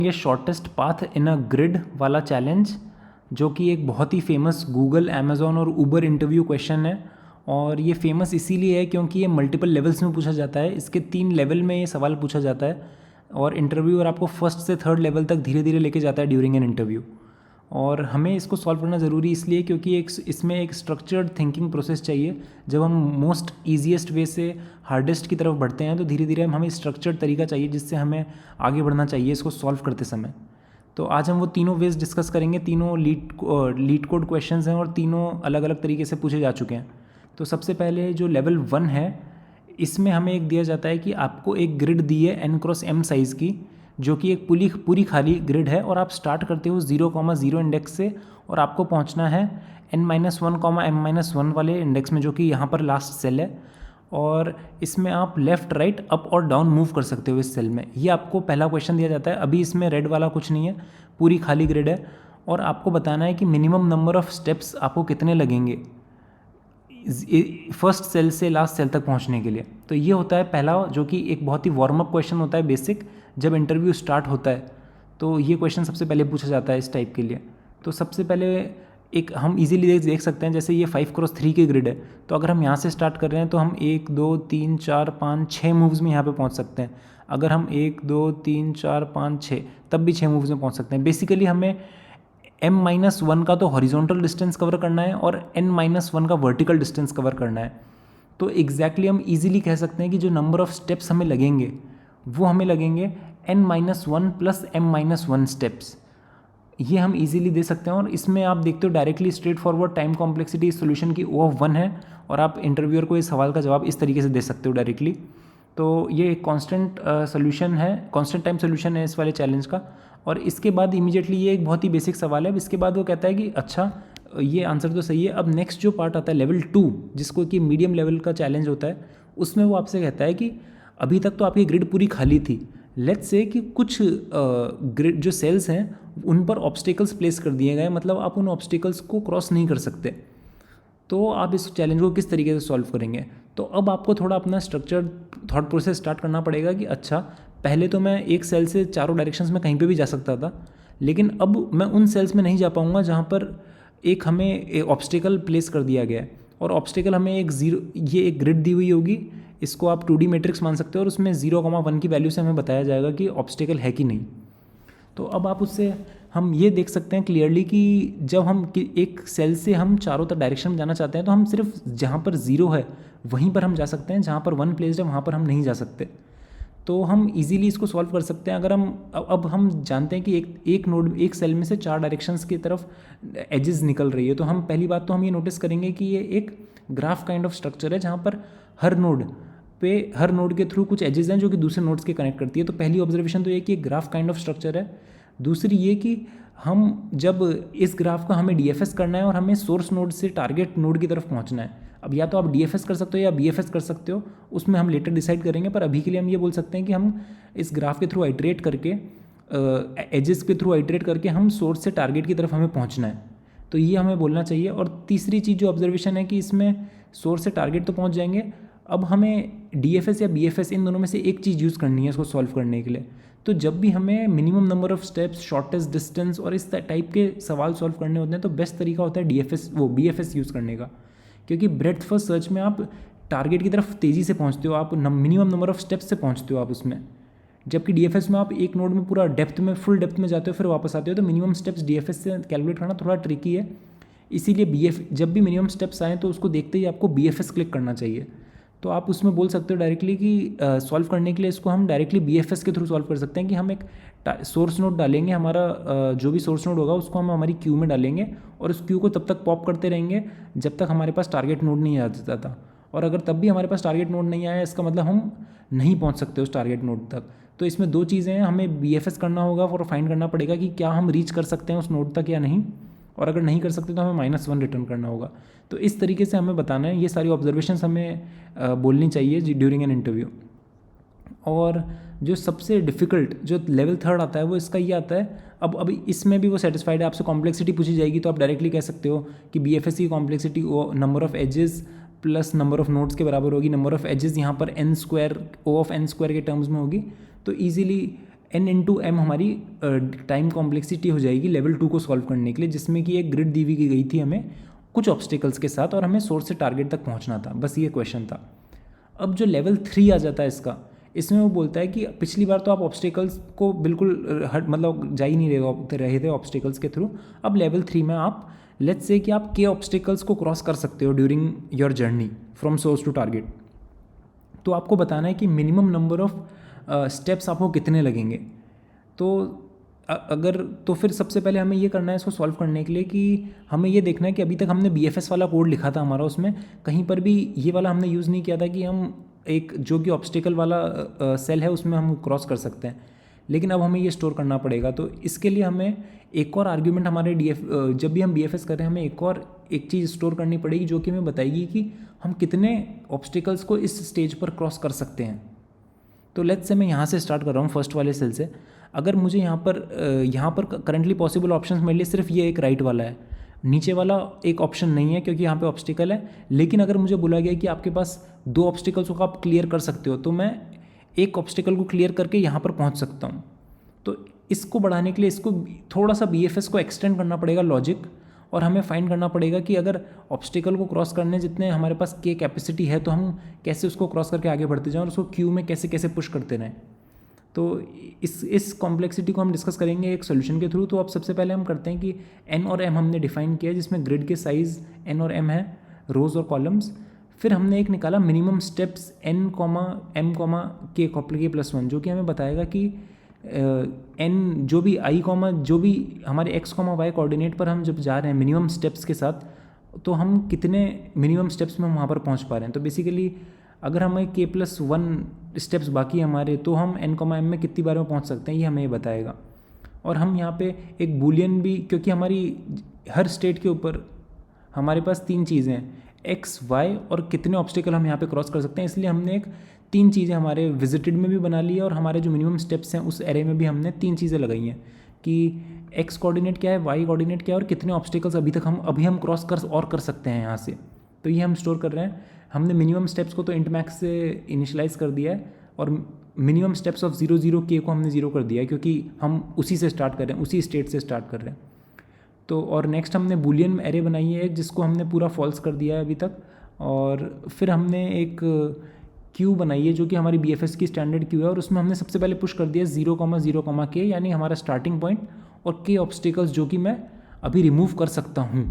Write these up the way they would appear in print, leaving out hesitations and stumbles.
ये shortest path इन अ grid वाला challenge, जो कि एक बहुत ही फेमस गूगल, अमेज़ॉन और ऊबर इंटरव्यू क्वेश्चन है। और ये फेमस इसीलिए है क्योंकि ये मल्टीपल लेवल्स में पूछा जाता है। इसके 3 लेवल में ये सवाल पूछा जाता है और इंटरव्यूअर आपको फर्स्ट से थर्ड लेवल तक धीरे धीरे लेके जाता है ड्यूरिंग एन इंटरव्यू। और हमें इसको सॉल्व करना ज़रूरी इसलिए क्योंकि इसमें एक स्ट्रक्चर्ड थिंकिंग प्रोसेस चाहिए। जब हम मोस्ट ईजीएस्ट वे से हार्डेस्ट की तरफ बढ़ते हैं तो धीरे धीरे हमें स्ट्रक्चर्ड तरीका चाहिए जिससे हमें आगे बढ़ना चाहिए इसको सॉल्व करते समय। तो आज हम वो तीनों वेज डिस्कस करेंगे। तीनों लीड कोड क्वेश्चंस हैं और तीनों अलग अलग तरीके से पूछे जा चुके हैं। तो सबसे पहले जो लेवल 1 है, इसमें हमें एक दिया जाता है कि आपको एक ग्रिड दी है n×m साइज़ की, जो कि एक पूरी खाली ग्रिड है और आप स्टार्ट करते हो 0,0 इंडेक्स से और आपको पहुंचना है n-1, m-1 वाले इंडेक्स में, जो कि यहाँ पर लास्ट सेल है। और इसमें आप लेफ़्ट, राइट, अप और डाउन मूव कर सकते हो इस सेल में। ये आपको पहला क्वेश्चन दिया जाता है। अभी इसमें रेड वाला कुछ नहीं है, पूरी खाली ग्रिड है और आपको बताना है कि मिनिमम नंबर ऑफ़ स्टेप्स आपको कितने लगेंगे फर्स्ट सेल से लास्ट सेल तक पहुंचने के लिए। तो ये होता है पहला, जो कि एक बहुत ही वार्म अप क्वेश्चन होता है बेसिक, जब इंटरव्यू स्टार्ट होता है। तो ये क्वेश्चन सबसे पहले पूछा जाता है इस टाइप के लिए। तो सबसे पहले एक हम इजीली देख सकते हैं, जैसे ये 5×3 की ग्रिड है, तो अगर हम यहाँ से स्टार्ट कर रहे हैं तो हम 1 2 3 4 5 6 मूव्स में यहाँ पे पहुँच सकते हैं। अगर हम 1 2 3 4 5 6 तब भी 6 मूव्स में पहुँच सकते हैं। बेसिकली हमें m-1 का तो हॉरिजॉन्टल डिस्टेंस कवर करना है और n-1 का वर्टिकल डिस्टेंस कवर करना है। तो एग्जैक्टली हम इजीली कह सकते हैं कि जो नंबर ऑफ़ स्टेप्स हमें लगेंगे वो हमें लगेंगे n-1 प्लस m-1 स्टेप्स। ये हम इजीली दे सकते हैं। और इसमें आप देखते हो directly straight forward time complexity इस सोल्यूशन की O(1) है और आप इंटरव्यूअर को इस सवाल का जवाब इस तरीके से दे सकते हो डायरेक्टली। तो ये एक कांस्टेंट सोल्यूशन है, कांस्टेंट टाइम सोल्यूशन है इस वाले चैलेंज का। और इसके बाद इमीडिएटली ये एक बहुत ही बेसिक सवाल है। इसके बाद वो कहता है कि अच्छा ये आंसर तो सही है। अब नेक्स्ट जो पार्ट आता है लेवल 2, जिसको कि मीडियम लेवल का चैलेंज होता है, उसमें वो आपसे कहता है कि अभी तक तो आपकी ग्रिड पूरी खाली थी, लेट्स से कि कुछ ग्रिड जो सेल्स हैं उन पर ऑब्स्टिकल्स प्लेस कर दिए गए, मतलब आप उन ऑब्स्टिकल्स को क्रॉस नहीं कर सकते। तो आप इस चैलेंज को किस तरीके से सॉल्व करेंगे? तो अब आपको थोड़ा अपना स्ट्रक्चर्ड थॉट प्रोसेस स्टार्ट करना पड़ेगा कि अच्छा, पहले तो मैं एक सेल से चारों डायरेक्शंस में कहीं पे भी जा सकता था, लेकिन अब मैं उन सेल्स में नहीं जा पाऊँगा जहाँ पर एक हमें ऑब्स्टिकल प्लेस कर दिया गया है। और ऑब्स्टिकल हमें ये एक ग्रिड दी हुई होगी, इसको आप 2D मैट्रिक्स मान सकते हो और उसमें 0,1 की वैल्यू से हमें बताया जाएगा कि ऑब्स्टिकल है कि नहीं। तो अब आप उससे हम ये देख सकते हैं क्लियरली कि जब हम एक सेल से हम चारों तरफ डायरेक्शन में जाना चाहते हैं तो हम सिर्फ जहाँ पर 0 है वहीं पर हम जा सकते हैं, जहाँ पर 1 प्लेस्ड है वहाँ पर हम नहीं जा सकते। तो हम इजीली इसको सॉल्व कर सकते हैं अगर हम अब हम जानते हैं कि एक सेल में से 4 डायरेक्शंस की तरफ एजेस निकल रही है। तो हम पहली बात तो हम ये नोटिस करेंगे कि ये एक ग्राफ काइंड ऑफ स्ट्रक्चर है, जहाँ पर हर नोड के थ्रू कुछ एजेस हैं जो कि दूसरे नोड्स के कनेक्ट करती है। तो पहली ऑब्जर्वेशन तो ये कि एक ग्राफ काइंड ऑफ स्ट्रक्चर है। दूसरी ये कि हम जब इस ग्राफ का हमें DFS करना है और हमें सोर्स नोड से टारगेट नोड की तरफ पहुंचना है। अब या तो आप DFS कर सकते हो या BFS कर सकते हो, उसमें हम लेटर डिसाइड करेंगे, पर अभी के लिए हम ये बोल सकते हैं कि हम इस ग्राफ के थ्रू आइट्रेट करके एजेस के थ्रू आइट्रेट करके हम सोर्स से टारगेट की तरफ हमें पहुँचना है। तो ये हमें बोलना चाहिए। और तीसरी चीज़ जो ऑब्जर्वेशन है कि इसमें सोर्स से टारगेट तो पहुँच जाएंगे, अब हमें DFS या BFS इन दोनों में से एक चीज़ यूज़ करनी है इसको सॉल्व करने के लिए। तो जब भी हमें minimum number of steps, shortest distance और इस टाइप के सवाल सॉल्व करने होते हैं तो बेस्ट तरीका होता है BFS यूज़ करने का, क्योंकि ब्रेड्थ फर्स्ट सर्च में आप टारगेट की तरफ तेज़ी से पहुंचते हो, आप मिनिमम नंबर ऑफ़ स्टेप्स से पहुंचते हो आप उसमें। जबकि DFS में आप एक नोड में पूरा फुल डेप्थ में जाते हो फिर वापस आते हो। तो मिनिमम स्टेप्स DFS से कैलकुलेट करना थोड़ा ट्रिकी है, इसीलिए जब भी मिनिमम स्टेप्स आएँ तो उसको देखते ही आपको BFS क्लिक करना चाहिए। तो आप उसमें बोल सकते हो डायरेक्टली कि सॉल्व करने के लिए इसको हम डायरेक्टली BFS के थ्रू सॉल्व कर सकते हैं कि हम एक सोर्स नोड डालेंगे, हमारा जो भी सोर्स नोड होगा उसको हम हमारी क्यू में डालेंगे और उस क्यू को तब तक पॉप करते रहेंगे जब तक हमारे पास टारगेट नोड नहीं आ जाता था। और अगर तब भी हमारे पास टारगेट नोड नहीं आया, इसका मतलब हम नहीं पहुंच सकते उस टारगेट नोड तक। तो इसमें 2 चीज़ें हैं, हमें BFS करना होगा और फाइंड करना पड़ेगा कि क्या हम रीच कर सकते हैं उस नोड तक या नहीं, और अगर नहीं कर सकते तो हमें -1 रिटर्न करना होगा। तो इस तरीके से हमें बताना है, ये सारी ऑब्जर्वेशंस हमें बोलनी चाहिए ड्यूरिंग एन इंटरव्यू। और जो सबसे डिफ़िकल्ट जो लेवल 3 आता है वो इसका ये आता है। अब इसमें भी वो सेटिस्फाइड है, आपसे कॉम्प्लेक्सिटी पूछी जाएगी तो आप डायरेक्टली कह सकते हो कि BFS की complexity number of edges plus number of nodes के बराबर होगी। नंबर ऑफ़ एजेस यहाँ पर n² O(n² के टर्म्स में होगी। तो ईजिली n इंटू एम हमारी टाइम कॉम्प्लेक्सिटी हो जाएगी लेवल 2 को सॉल्व करने के लिए, जिसमें कि एक ग्रिड दी हुई गई थी हमें कुछ ऑब्स्टिकल्स के साथ और हमें सोर्स से टारगेट तक पहुंचना था, बस ये क्वेश्चन था। अब जो लेवल 3 आ जाता है इसका, इसमें वो बोलता है कि पिछली बार तो आप ऑब्स्टिकल्स को बिल्कुल मतलब जा ही नहीं रहे थे ऑब्स्टिकल्स के थ्रू। अब लेवल 3 में आप लेट्स से कि आप के ऑब्स्टिकल्स को क्रॉस कर सकते हो during your journey from source to target. तो आपको बताना है कि मिनिमम नंबर ऑफ स्टेप्स आपको कितने लगेंगे। तो अगर तो फिर सबसे पहले हमें ये करना है इसको सॉल्व करने के लिए कि हमें ये देखना है कि अभी तक हमने BFS वाला कोड लिखा था हमारा, उसमें कहीं पर भी ये वाला हमने यूज़ नहीं किया था कि हम एक जो कि ऑब्स्टिकल वाला सेल है उसमें हम क्रॉस कर सकते हैं, लेकिन अब हमें ये स्टोर करना पड़ेगा। तो इसके लिए हमें एक और आर्ग्यूमेंट हमारे जब भी हम BFS कर रहे हैं हमें एक चीज़ स्टोर करनी पड़ेगी जो कि हमें बताएगी कि हम कितने ऑब्स्टिकल्स को इस स्टेज पर क्रॉस कर सकते हैं। तो लेट्स से मैं यहाँ से स्टार्ट कर रहा हूँ फर्स्ट वाले सेल से। अगर मुझे यहाँ पर करंटली पॉसिबल ऑप्शंस मेरे लिए सिर्फ ये एक राइट वाला है, नीचे वाला एक ऑप्शन नहीं है क्योंकि यहाँ पे ऑब्स्टिकल है। लेकिन अगर मुझे बोला गया कि आपके पास 2 ऑब्स्टिकल्स को आप क्लियर कर सकते हो, तो मैं एक ऑब्स्टिकल को क्लियर करके यहाँ पर पहुँच सकता हूँ। तो इसको बढ़ाने के लिए इसको थोड़ा सा BFS को एक्सटेंड करना पड़ेगा लॉजिक, और हमें फाइंड करना पड़ेगा कि अगर ऑब्स्टिकल को क्रॉस करने जितने हमारे पास के कैपेसिटी है तो हम कैसे उसको क्रॉस करके आगे बढ़ते जाएं और उसको क्यू में कैसे कैसे पुश करते रहें। तो इस कॉम्प्लेक्सिटी को हम डिस्कस करेंगे एक सोल्यूशन के थ्रू। तो अब सबसे पहले हम करते हैं कि n और m हमने डिफाइन किया जिसमें ग्रिड के साइज़ n और m है, रोज़ और कॉलम्स। फिर हमने एक निकाला minimum steps n, m, k+1, जो कि हमें बताएगा कि n जो भी i, जो भी हमारे x, y कोऑर्डिनेट पर हम जब जा रहे हैं मिनिमम स्टेप्स के साथ, तो हम कितने मिनिमम स्टेप्स में हम वहाँ पर पहुँच पा रहे हैं। तो बेसिकली अगर हमें k+1 स्टेप्स बाकी है हमारे, तो हम n, m में कितनी बार में पहुँच सकते हैं ये हमें ये बताएगा। और हम यहाँ पे एक बूलियन भी, क्योंकि हमारी हर स्टेट के ऊपर हमारे पास 3 चीज़ें हैं, x, y और कितने ऑब्स्टिकल हम यहाँ पे क्रॉस कर सकते हैं, इसलिए हमने 3 चीज़ें हमारे विजिटेड में भी बना ली है और हमारे जो मिनिमम स्टेप्स हैं उस एरे में भी हमने 3 चीज़ें लगाई हैं कि x कोऑर्डिनेट क्या है, y कोऑर्डिनेट क्या है और कितने ऑब्स्टिकल्स अभी हम क्रॉस कर सकते हैं यहाँ से। तो ये हम स्टोर कर रहे हैं। हमने मिनिमम स्टेप्स को तो इंट मैक्स से इनिशियलाइज़ कर दिया है और मिनिमम स्टेप्स ऑफ 0, 0 k को हमने 0 कर दिया है क्योंकि हम उसी से स्टार्ट कर रहे हैं, उसी स्टेट से स्टार्ट कर रहे हैं। तो और नेक्स्ट हमने बूलियन एरे बनाई है जिसको हमने पूरा फॉल्स कर दिया है अभी तक। और फिर हमने एक क्यू बनाई है जो कि हमारी BFS की स्टैंडर्ड क्यू है और उसमें हमने सबसे पहले पुश कर दिया 0, 0, k, यानी हमारा स्टार्टिंग पॉइंट और k ऑब्स्टिकल्स जो कि मैं अभी रिमूव कर सकता हूँ।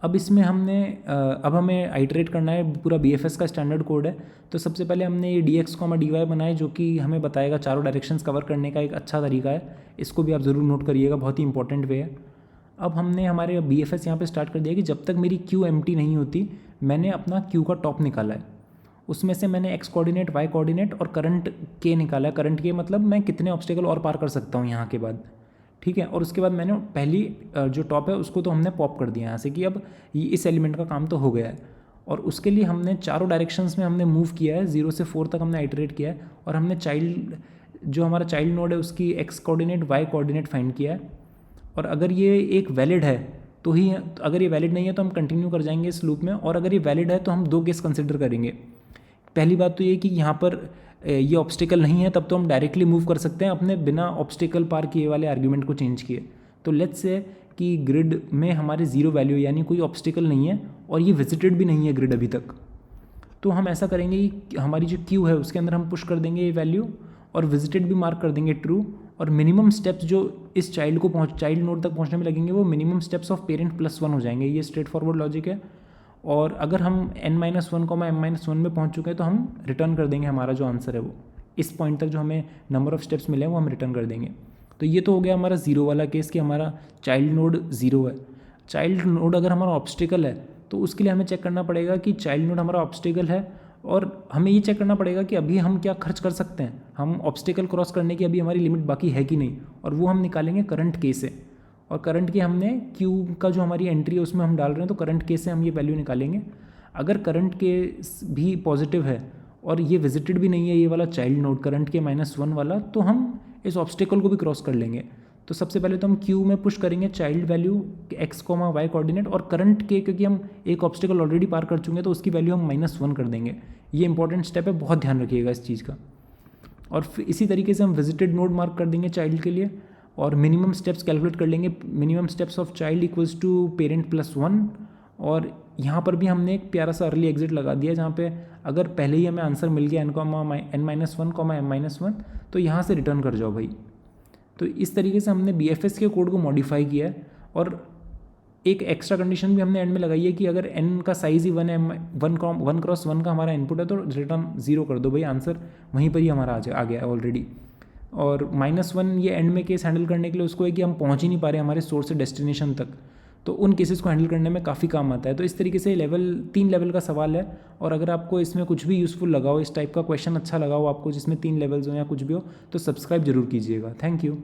अब इसमें अब हमें आइटरेट करना है, पूरा BFS का स्टैंडर्ड कोड है। तो सबसे पहले हमने ये dx, dy बनाए जो कि हमें बताएगा चारों डायरेक्शंस कवर करने का एक अच्छा तरीका है। इसको भी आप ज़रूर नोट करिएगा, बहुत ही इंपॉर्टेंट वे है। अब हमने हमारे BFS यहाँ पे स्टार्ट कर दिया कि जब तक मेरी क्यू एम्प्टी नहीं होती मैंने अपना क्यू का टॉप निकाला है। उसमें से मैंने x कोऑर्डिनेट, y कोऑर्डिनेट और करंट k निकाला है। करंट k मतलब मैं कितने ऑब्स्टिकल और पार कर सकता हूँ यहाँ के बाद, ठीक है। और उसके बाद मैंने पहली जो टॉप है उसको तो हमने पॉप कर दिया यहाँ से कि अब इस एलिमेंट का काम तो हो गया है। और उसके लिए हमने चारों डायरेक्शंस में हमने मूव किया है, 0 से 4 तक हमने आइटरेट किया है और हमने जो हमारा चाइल्ड नोड है उसकी x coordinate, y coordinate find किया है। और अगर ये एक वैलिड है तो ही, अगर ये वैलिड नहीं है तो हम कंटिन्यू कर जाएंगे इस लूप में, और अगर ये वैलिड है तो हम 2 केस कंसिडर करेंगे। पहली बात तो ये कि यहाँ पर ये ऑब्स्टिकल नहीं है, तब तो हम डायरेक्टली मूव कर सकते हैं अपने बिना ऑब्स्टिकल पार किए वाले आर्ग्यूमेंट को चेंज किए। तो लेट्स से कि ग्रिड में हमारे 0 वैल्यू यानी कोई ऑब्स्टिकल नहीं है और ये विजिटेड भी नहीं है ग्रिड अभी तक। तो हम ऐसा करेंगे कि हमारी जो क्यू है उसके अंदर हम पुश कर देंगे ये वैल्यू और विजिटेड भी मार्क कर देंगे ट्रू। और मिनिमम स्टेप्स जो इस चाइल्ड नोड तक पहुँचने में लगेंगे वो मिनिमम स्टेप्स ऑफ पेरेंट +1 हो जाएंगे। ये स्ट्रेट फॉरवर्ड लॉजिक है। और अगर हम n-1, m-1 में पहुंच चुके हैं तो हम रिटर्न कर देंगे हमारा जो आंसर है वो, इस पॉइंट तक जो हमें नंबर ऑफ स्टेप्स मिले हैं वो हम रिटर्न कर देंगे। तो ये तो हो गया हमारा 0 वाला केस कि हमारा चाइल्ड नोड 0 है। चाइल्ड नोड अगर हमारा ऑब्स्टिकल है तो उसके लिए हमें चेक करना पड़ेगा कि चाइल्ड नोड हमारा ऑब्स्टिकल है और हमें ये चेक करना पड़ेगा कि अभी हम क्या खर्च कर सकते हैं, हम ऑब्स्टिकल क्रॉस करने की अभी हमारी लिमिट बाकी है कि नहीं, और वो हम निकालेंगे करंट के से। और करंट के हमने क्यू का जो हमारी एंट्री है उसमें हम डाल रहे हैं तो करंट के से हम ये वैल्यू निकालेंगे। अगर करंट के भी पॉजिटिव है और ये विजिटेड भी नहीं है ये वाला चाइल्ड नोड करंट के -1 वाला, तो हम इस ऑब्स्टिकल को भी क्रॉस कर लेंगे। तो सबसे पहले तो हम क्यू में पुश करेंगे child value x, y coordinate और करंट के, क्योंकि हम एक ऑब्स्टिकल ऑलरेडी पार कर चुके हैं तो उसकी वैल्यू हम -1 कर देंगे। ये इंपॉर्टेंट स्टेप है, बहुत ध्यान रखिएगा इस चीज़ का। और फिर इसी तरीके से हम विजिटेड नोड मार्क कर देंगे चाइल्ड के लिए, और मिनिमम स्टेप्स कैलकुलेट कर लेंगे। Minimum steps of child equals to parent plus 1, और यहाँ पर भी हमने एक प्यारा सा अर्ली एग्जिट लगा दिया, जहाँ पे अगर पहले ही हमें आंसर मिल गया n-1, तो यहाँ से रिटर्न कर जाओ भाई। तो इस तरीके से हमने BFS के कोड को मॉडिफाई किया है। और एक एक्स्ट्रा कंडीशन भी हमने एंड में लगाई है कि अगर n का साइज़ ही 1 है, 1x1 का हमारा इनपुट है, तो रिटर्न 0 कर दो भाई, आंसर वहीं पर ही हमारा आ गया है ऑलरेडी। और -1 ये एंड में केस हैंडल करने के लिए उसको है कि हम पहुंच ही नहीं पा रहे हमारे सोर्स से डेस्टिनेशन तक, तो उन केसेस को हैंडल करने में काफ़ी काम आता है। तो इस तरीके से 3 लेवल का सवाल है। और अगर आपको इसमें कुछ भी यूज़फुल लगा हो, इस टाइप का क्वेश्चन अच्छा लगा हो आपको जिसमें 3 लेवल्स हो या कुछ भी हो, तो सब्सक्राइब जरूर कीजिएगा। Thank you.